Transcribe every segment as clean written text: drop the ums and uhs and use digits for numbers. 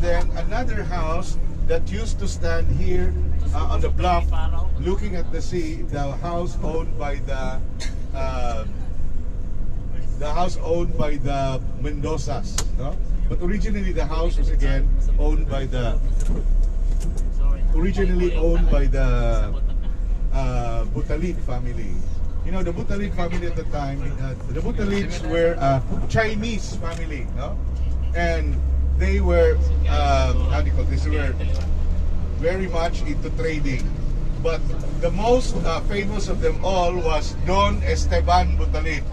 then another house that used to stand here on the bluff, looking at the sea. The house owned by the Mendozas, no? But originally the house was again owned by the Butalid family. You know, the Butalid family at the time, the Butalids were a Chinese family, no? And they were, how do you call this? They were very much into trading. But the most famous of them all was Don Esteban Butalid.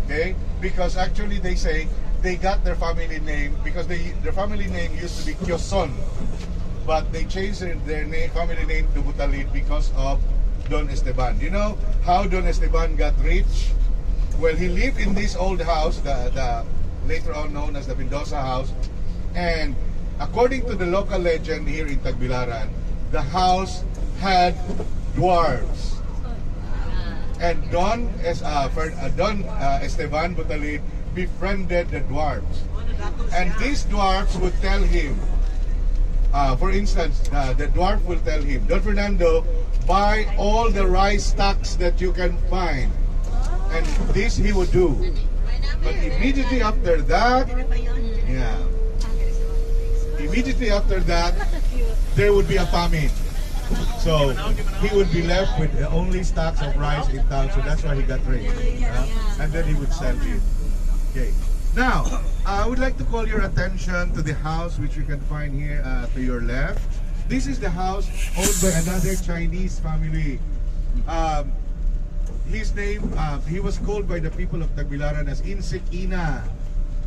Okay? Because actually they say they got their family name because their family name used to be Quezon. But they changed their family name to Butalid because of Don Esteban. You know how Don Esteban got rich? Well, he lived in this old house, the later on known as the Mendoza House. And according to the local legend here in Tagbilaran, the house had dwarves. And Don Esteban Butalid befriended the dwarves. And these dwarves would tell him, for instance, the dwarf will tell him, Don Fernando, buy all the rice stocks that you can find. And this he would do. But immediately after that, there would be a famine. So he would be left with only stocks of rice in town. So that's why he got rich. And then he would sell it. Okay. Now, I would like to call your attention to the house which you can find here to your left. This is the house owned by another Chinese family. His name, he was called by the people of Tagbilaran as Insik Ina.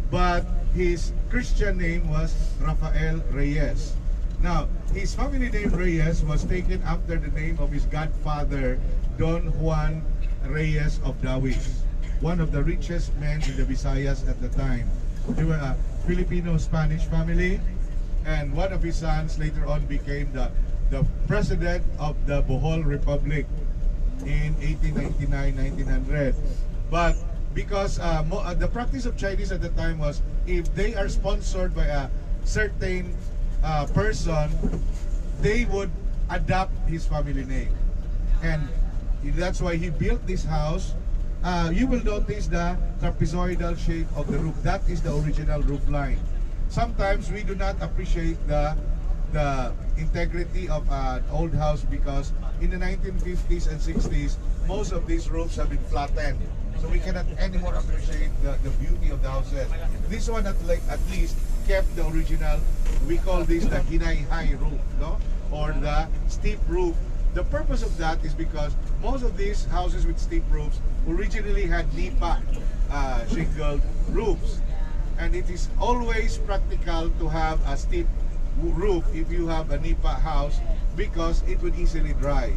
But his Christian name was Rafael Reyes. Now, his family name Reyes was taken after the name of his godfather, Don Juan Reyes of Dawis, one of the richest men in the Visayas at the time. They were a Filipino-Spanish family, and one of his sons later on became the president of the Bohol Republic in 1899-1900. But because the practice of Chinese at the time was, if they are sponsored by a certain person, they would adopt his family name. And that's why he built this house. You will notice the trapezoidal shape of the roof. That is the original roof line. Sometimes we do not appreciate the integrity of an old house because in the 1950s and 60s, most of these roofs have been flattened. So we cannot anymore appreciate the beauty of the houses. This one at least kept the original. We call this the hinay-high roof, no? Or the steep roof. The purpose of that is because most of these houses with steep roofs originally had nipa shingled roofs. And it is always practical to have a steep roof if you have a nipa house because it would easily dry.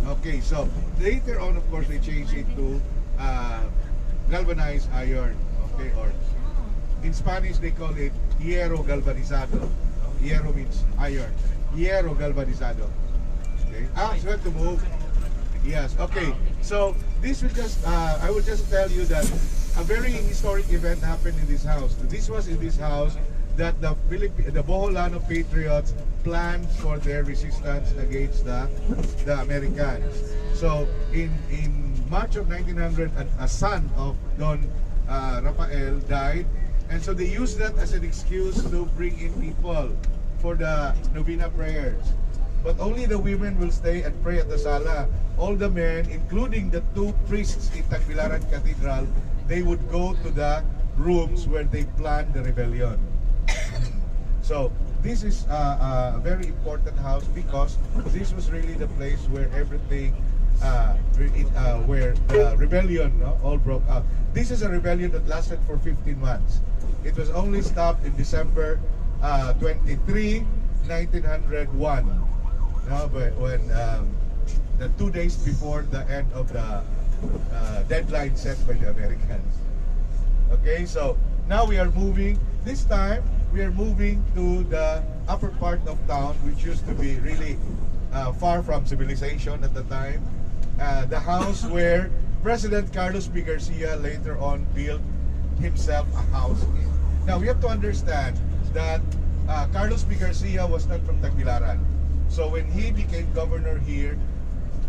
Okay, so later on, of course, they changed it to galvanized iron. Okay, or in Spanish they call it hierro galvanizado. Hierro means iron. Hierro galvanizado. Okay. So have to move. Yes. Okay. So this will just I will just tell you that a very historic event happened in this house. This was in this house that the Boholano patriots planned for their resistance against the Americans. So in March of 1900, a son of Don Rafael died, and so they used that as an excuse to bring in people for the novena prayers. But only the women will stay and pray at the sala. All the men, including the two priests in Tagbilaran Cathedral, they would go to the rooms where they planned the rebellion. So this is a very important house because this was really the place where everything, where the rebellion all broke out. This is a rebellion that lasted for 15 months. It was only stopped in December 23, 1901. But when the 2 days before the end of the deadline set by the Americans. Okay, so now we are moving. This time we are moving to the upper part of town, which used to be really far from civilization at the time. The house where President Carlos P. Garcia later on built himself a house in. Now we have to understand that Carlos P. Garcia was not from Tagbilaran. So when he became governor here,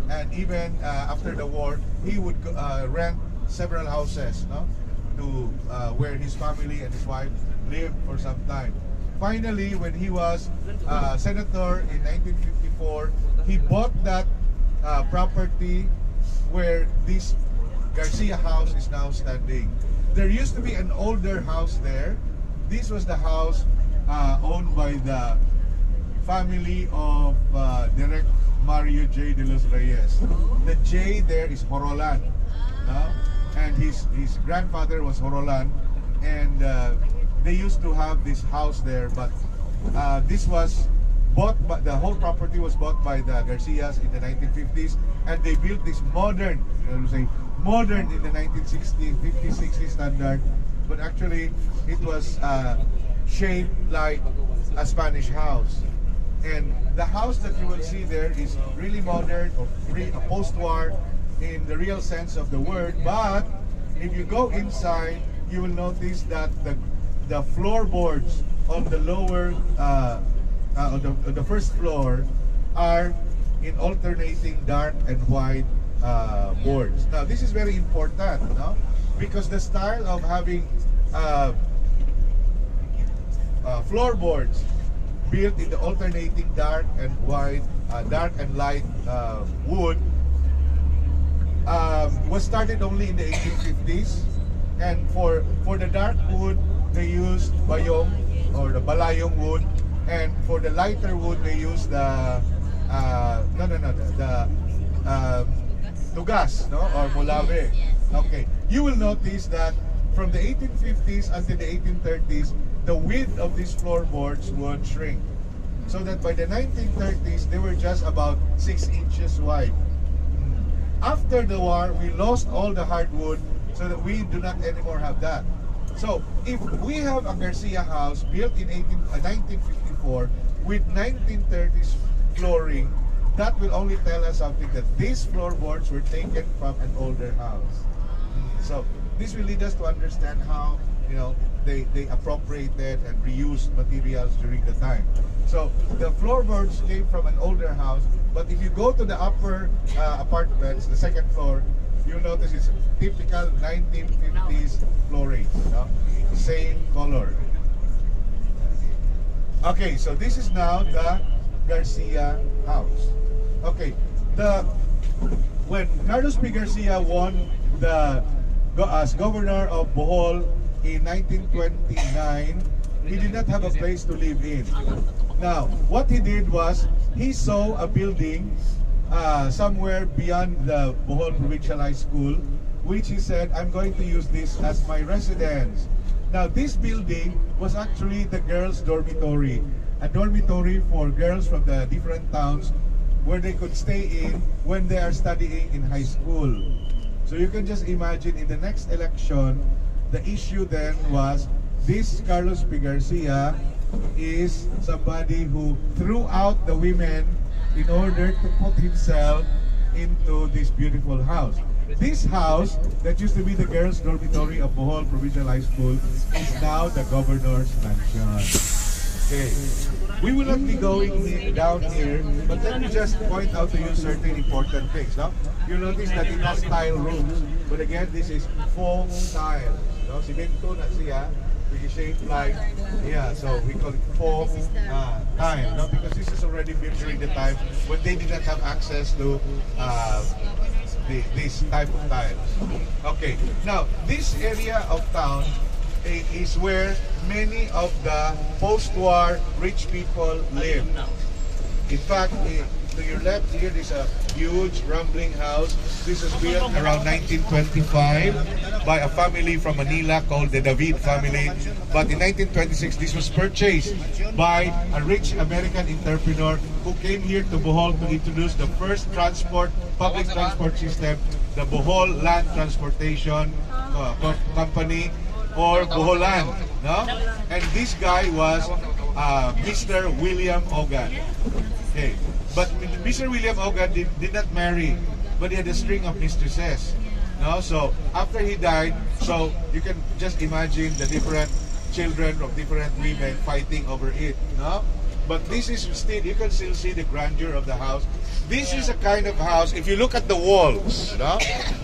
and even after the war, he would rent several houses, no, to where his family and his wife lived for some time. Finally, when he was senator in 1954, he bought that property where this Garcia house is now standing. There used to be an older house there. This was the house owned by the family of Direct Mario J. de los Reyes. The J there is Horolan, no? And his grandfather was Horolan, and they used to have this house there, but this was bought, but the whole property was bought by the Garcias in the 1950s, and they built this modern, modern in the 1960s, 50s, 60s standard, but actually it was shaped like a Spanish house. And the house that you will see there is really modern, or a post-war in the real sense of the word, but if you go inside, you will notice that the floorboards on the lower, on the first floor are in alternating dark and white boards. Now this is very important, no? Because the style of having floorboards built in the alternating dark and white, dark and light wood was started only in the 1850s, and for the dark wood they used bayong or the balayong wood, and for the lighter wood they used the tugas, no, or molave. Okay, you will notice that from the 1850s until the 1830s, the width of these floorboards would shrink, so that by the 1930s they were just about 6 inches wide. After the war, we lost all the hardwood, so that we do not anymore have that. So if we have a Garcia house built in 1954 with 1930s flooring, that will only tell us something, that these floorboards were taken from an older house. So this will lead us to understand how, you know, they appropriated and reused materials during the time. So the floorboards came from an older house, but if you go to the upper apartments, the second floor, you'll notice it's typical 1950s flooring, no? Same color. Okay, so this is now the Garcia house. Okay, when Carlos P. Garcia won as governor of Bohol in 1929, he did not have a place to live in. Now, what he did was, he saw a building somewhere beyond the Bohol Provincial High School, which he said, I'm going to use this as my residence. Now, this building was actually the girls' dormitory, a dormitory for girls from the different towns where they could stay in when they are studying in high school. So you can just imagine, in the next election, the issue then was, this Carlos P. Garcia is somebody who threw out the women in order to put himself into this beautiful house. This house that used to be the girls' dormitory of Bohol Provincial High School is now the governor's mansion. Okay, we will not be going down here, but let me just point out to you certain important things. No? You'll notice that it has tile rooms, but again, this is faux tile. No? Simento na siya, which is shaped like, yeah, so we call it faux tile, no? Because this is already built during the time when they did not have access to this type of tiles. Okay, now this area of town is where many of the post-war rich people live. In fact, to your left here is a huge rambling house. This was built around 1925 by a family from Manila called the David family. But in 1926, this was purchased by a rich American entrepreneur who came here to Bohol to introduce the first public transport system, the Bohol Land Transportation Company, or Boholan, no? And this guy was Mr. William Ogan. Okay, but Mr. William Ogan did not marry, but he had a string of mistresses. No, so after he died, so you can just imagine the different children of different women fighting over it, no? But this is still, you can still see the grandeur of the house. This is a kind of house, if you look at the walls, no?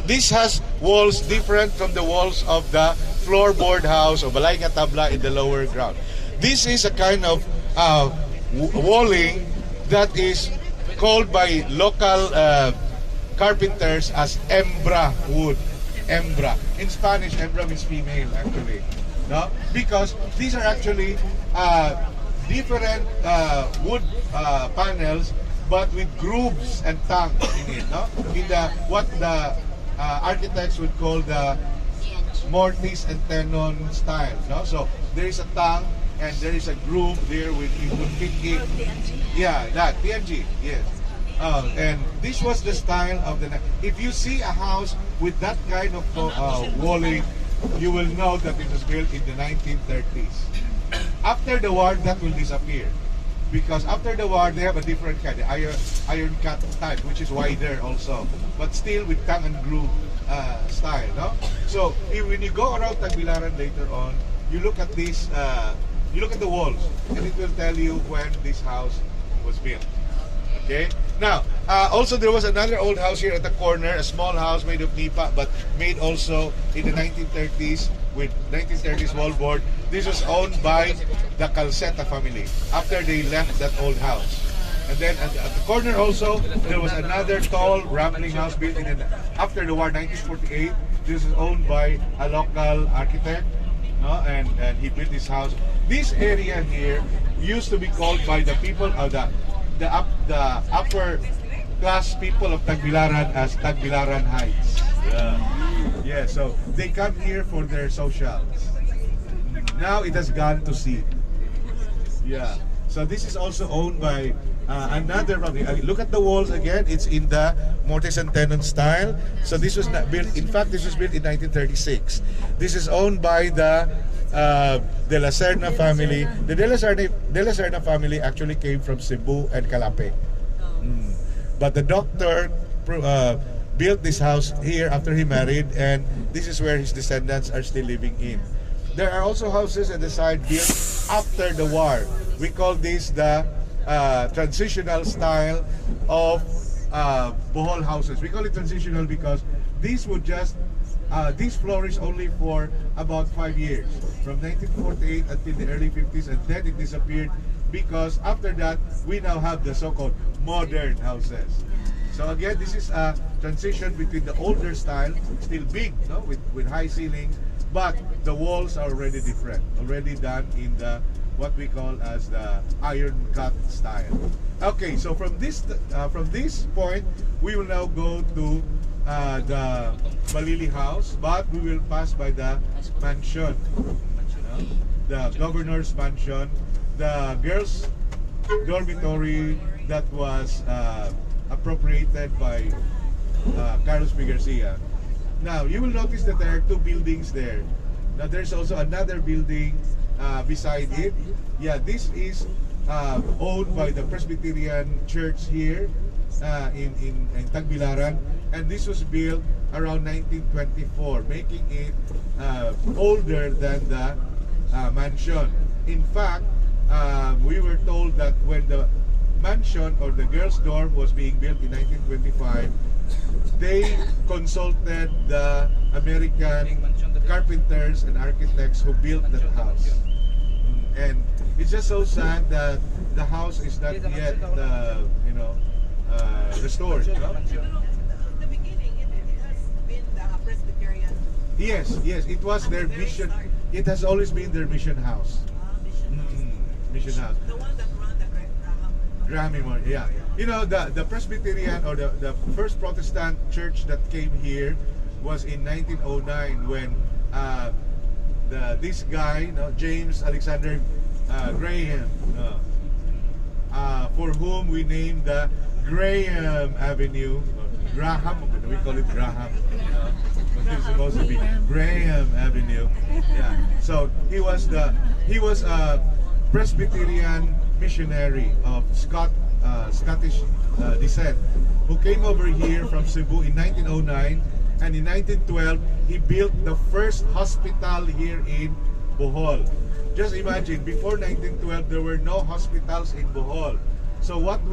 This has walls different from the walls of the floorboard house of Balay nga Tabla in the lower ground. This is a kind of walling that is called by local carpenters as hembra wood. Hembra. In Spanish, hembra means female actually. No? Because these are actually different wood panels, but with grooves and tongues in it. No? In the what the architects would call the mortise and tenon style. No? So there is a tongue and there is a groove there with you would fit in. Yeah, that TNG. Yes. And this was the style of the. If you see a house with that kind of walling, you will know that it was built in the 1930s. After the war, that will disappear, because after the war they have a different kind, the iron cut type, which is wider also, but still with tongue and groove style. No? So when you go around Tagbilaran later on, you look at this, you look at the walls, and it will tell you when this house was built. Okay. Now, also there was another old house here at the corner, a small house made of nipa, but made also in the 1930s with 1930s wallboard. This was owned by the Calceta family after they left that old house. And then at the corner also, there was another tall, rambling house built in after the war, 1948. This is owned by a local architect, no? And he built this house. This area here used to be called by the people of the upper class people of Tagbilaran as Tagbilaran Heights. Yeah, so they come here for their socials. Now it has gone to sea. Yeah, so this is also owned by another family. Look at the walls again. It's in the mortise and tenon style. So this was not built. In fact, this was built in 1936. This is owned by the Della family. The Della family actually came from Cebu and Calape. But the doctor built this house here after he married, and this is where his descendants are still living in. There are also houses at the side built after the war. We call this the transitional style of Bohol houses. We call it transitional because these would just these flourished only for about 5 years, from 1948 until the early 50s, and then it disappeared because after that we now have the so-called modern houses. So again, this is a transition between the older style, still big, no, with high ceilings, but the walls are already different, already done in the what we call as the iron cut style. Okay, so from this point, we will now go to the Balili house, but we will pass by the mansion, the governor's mansion, the girls' dormitory that was appropriated by Carlos P. Garcia. Now, you will notice that there are two buildings there. Now, there's also another building beside it. Yeah, this is owned by the Presbyterian church here in Tagbilaran, and this was built around 1924, making it older than the mansion. In fact, we were told that when the mansion or the girls' dorm was being built in 1925, they consulted the American carpenters and architects who built that house. And it's just so sad that the house is not yet, restored. In the beginning, it has been the Presbyterian. Yes, it was their mission. It has always been their mission house. Mission house. The one that ran the Graham Memorial, yeah. You know, the Presbyterian or the first Protestant church that came here was in 1909 when this guy, James Alexander Graham, for whom we named the Graham Avenue, Graham, we call it Graham. But it's supposed to be Graham Avenue. Yeah. So he was a Presbyterian missionary of Scottish descent who came over here from Cebu in 1909, and in 1912 he built the first hospital here in Bohol. Just imagine, before 1912, there were no hospitals in Bohol. So what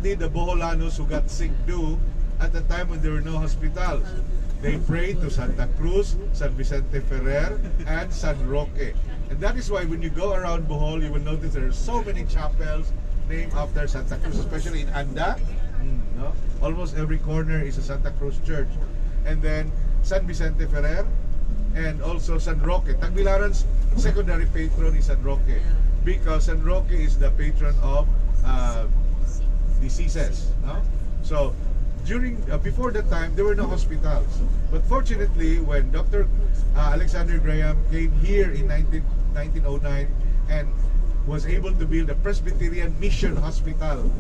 did the Boholanos who got sick do at the time when there were no hospitals? They prayed to Santa Cruz, San Vicente Ferrer, and San Roque. And that is why when you go around Bohol, you will notice there are so many chapels named after Santa Cruz, especially in Anda. No? Almost every corner is a Santa Cruz church. And then San Vicente Ferrer, and also San Roque. Tagbilaran's secondary patron is San Roque, because San Roque is the patron of diseases. No? So before that time, there were no hospitals. But fortunately, when Dr. Alexander Graham came here in 1909 and was able to build a Presbyterian Mission Hospital,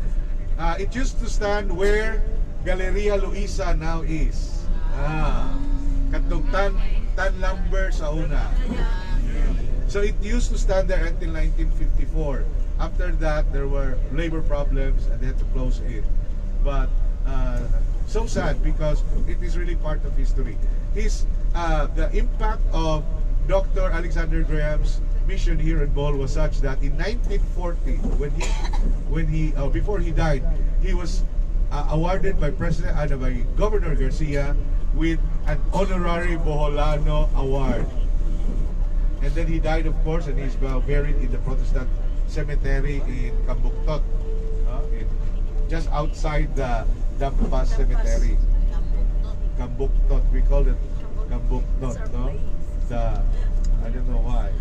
it used to stand where Galleria Luisa now is. Katong Tan Lumber sa una. So it used to stand there until 1954. After that, there were labor problems and they had to close it. But so sad, because it is really part of history. The impact of Dr. Alexander Graham's mission here in Bohol was such that in 1940, before he died, he was awarded by by Governor Garcia with an honorary Boholano award. And then he died, of course, and he's buried in the Protestant Cemetery in Cambuktot, just outside the Dampas Cemetery. Cambuktot, we call it Cambuktot, no? I don't know why.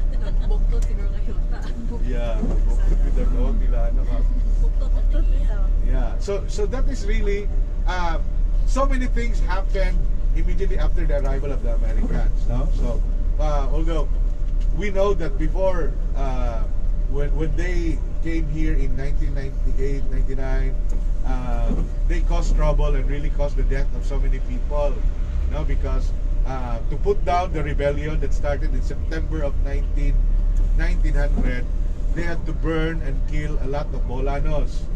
Yeah, Cambuktot with the dog nila, ano ka? Yeah, so that is really, so many things happened immediately after the arrival of the Americans, no? So, although we know that before, when they came here in 1998, 99, they caused trouble and really caused the death of so many people, no? Because to put down the rebellion that started in September of 1900, they had to burn and kill a lot of Boholanos.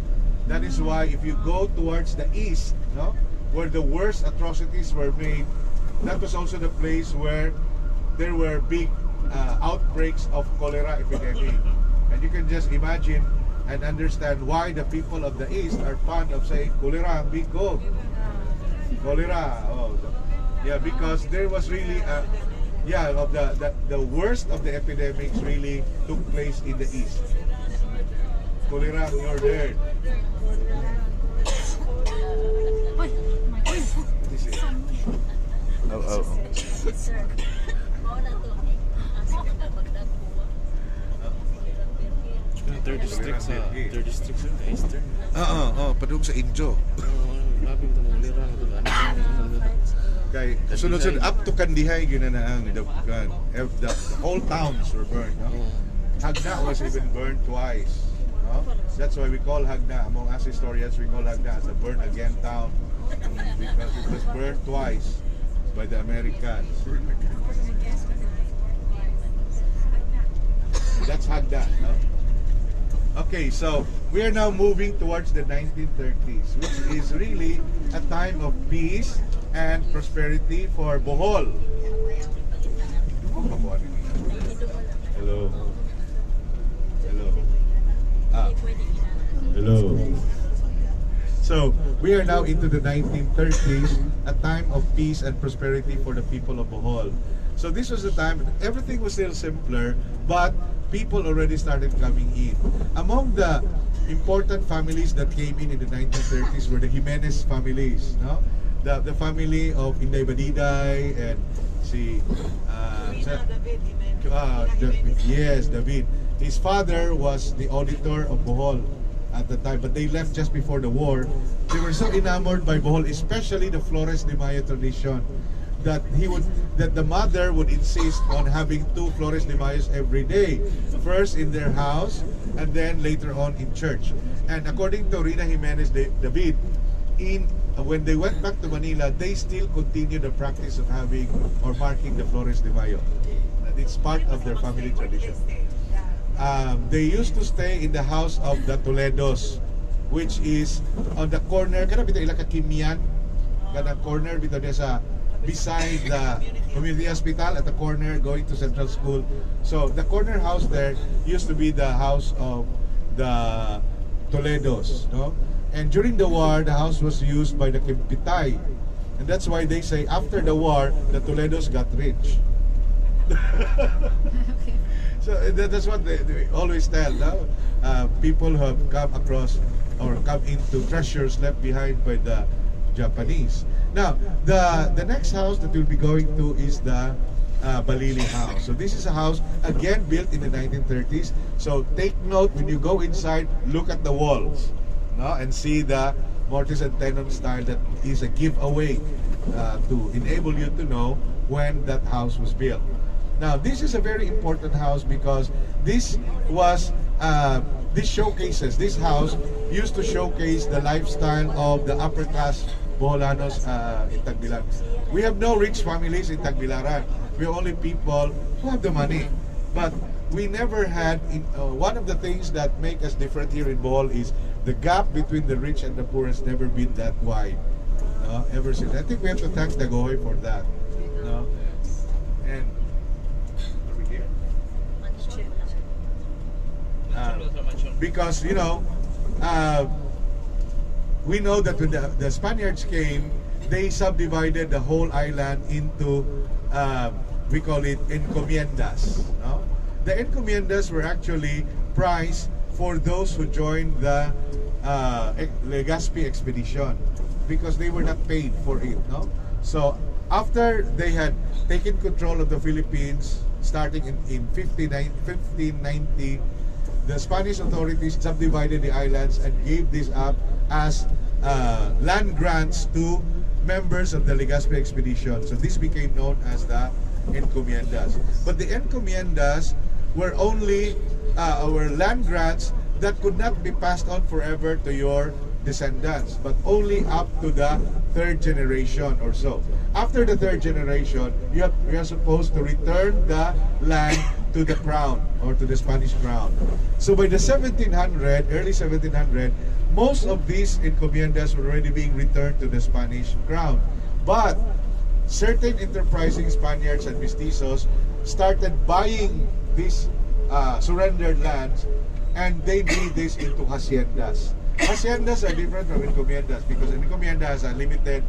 That is why if you go towards the east, no, where the worst atrocities were made, that was also the place where there were big outbreaks of cholera epidemic. And you can just imagine and understand why the people of the east are fond of saying cholera, big go. Cholera. Yeah, because there was really the worst of the epidemics really took place in the east. Cholera northern. Third district sa eastern. Padung sa Injo. Kay sunod-sunod up to Kandihay ginanaang the whole towns were burned, no? Hagna was even burned twice, no? That's why we call Hagna, among us historians, we call Hagna as a burn again town, because it was burned twice by the Americans. That's Hagna, no? Okay, so we are now moving towards the 1930s, which is really a time of peace and prosperity for Bohol. Hello. Hello. Hello. So, we are now into the 1930s, a time of peace and prosperity for the people of Bohol. So this was the time, everything was still simpler, but people already started coming in. Among the important families that came in the 1930s were the Jimenez families, no? The family of Inday Badiday and David. His father was the auditor of Bohol at the time, but they left just before the war. They were so enamored by Bohol, especially the Flores de Mayo tradition, that the mother would insist on having 2 Flores de Mayos every day, first in their house and then later on in church. And according to Rina Jimenez David, when they went back to Manila, they still continued the practice of having or marking the Flores de Mayo. It's part of their family tradition. They used to stay in the house of the Toledos, which is on the corner, kana bitaw ila ka Kimian, kana corner bitaw niya sa beside the community hospital at the corner going to Central School. So the corner house there used to be the house of the Toledos, no? And during the war, the house was used by the Kimpitay. And that's why they say after the war, the Toledos got rich. Okay. So that's what they always tell, no? People who have come across or come into treasures left behind by the Japanese. Now, the next house that we'll be going to is the Balili House. So this is a house, again, built in the 1930s. So take note, when you go inside, look at the walls, no? And see the mortise and tenon style that is a giveaway to enable you to know when that house was built. Now, this is a very important house because this was, this showcases, this house used to showcase the lifestyle of the upper class Boholanos in Tagbilaran. We have no rich families in Tagbilaran. We are only people who have the money. But we never had, one of the things that make us different here in Bohol is the gap between the rich and the poor has never been that wide. Ever since. I think we have to thank Dagohoy for that. No? And are we here? Because, you know, we know that when the Spaniards came, they subdivided the whole island into, we call it encomiendas. No? The encomiendas were actually prized for those who joined the Legazpi expedition because they were not paid for it. No? So after they had taken control of the Philippines, starting in 1590, the Spanish authorities subdivided the islands and gave this up as land grants to members of the Legazpi expedition. So this became known as the encomiendas. But the encomiendas were only our land grants that could not be passed on forever to your descendants, but only up to the third generation or so. After the third generation, you are supposed to return the land to the crown or to the Spanish crown. So by the 1700, early 1700, most of these encomiendas were already being returned to the Spanish crown. But certain enterprising Spaniards and mestizos started buying these surrendered lands, and they made this into haciendas. Haciendas are different from encomiendas because an encomienda has a limited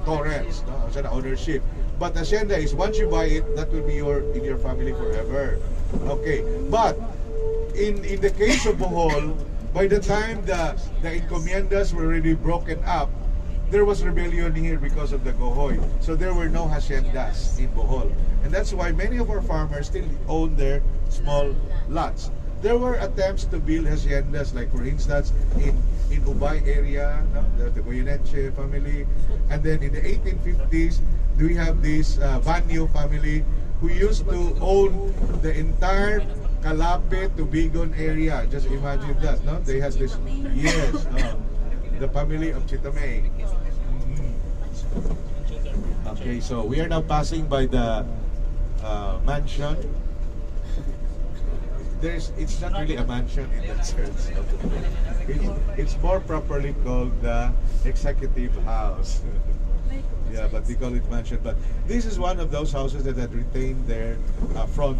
torrents, no? So the ownership. But hacienda is once you buy it, that will be in your family forever. Okay, but in the case of Bohol, by the time the encomiendas were already broken up, there was rebellion here because of the Gohoy. So there were no haciendas in Bohol. And that's why many of our farmers still own their small lots. There were attempts to build haciendas, like for instance, in Ubay area, no? the Goyeneche family. And then in the 1850s, we have this Banyo family who used to own the entire Calape to Bigon area. Just imagine that, no? They had this, yes, the family of Chitamay. Okay, so we are now passing by the mansion. It's not really a mansion in that sense. It's more properly called the executive house. Yeah, but we call it mansion. But this is one of those houses that had retained their front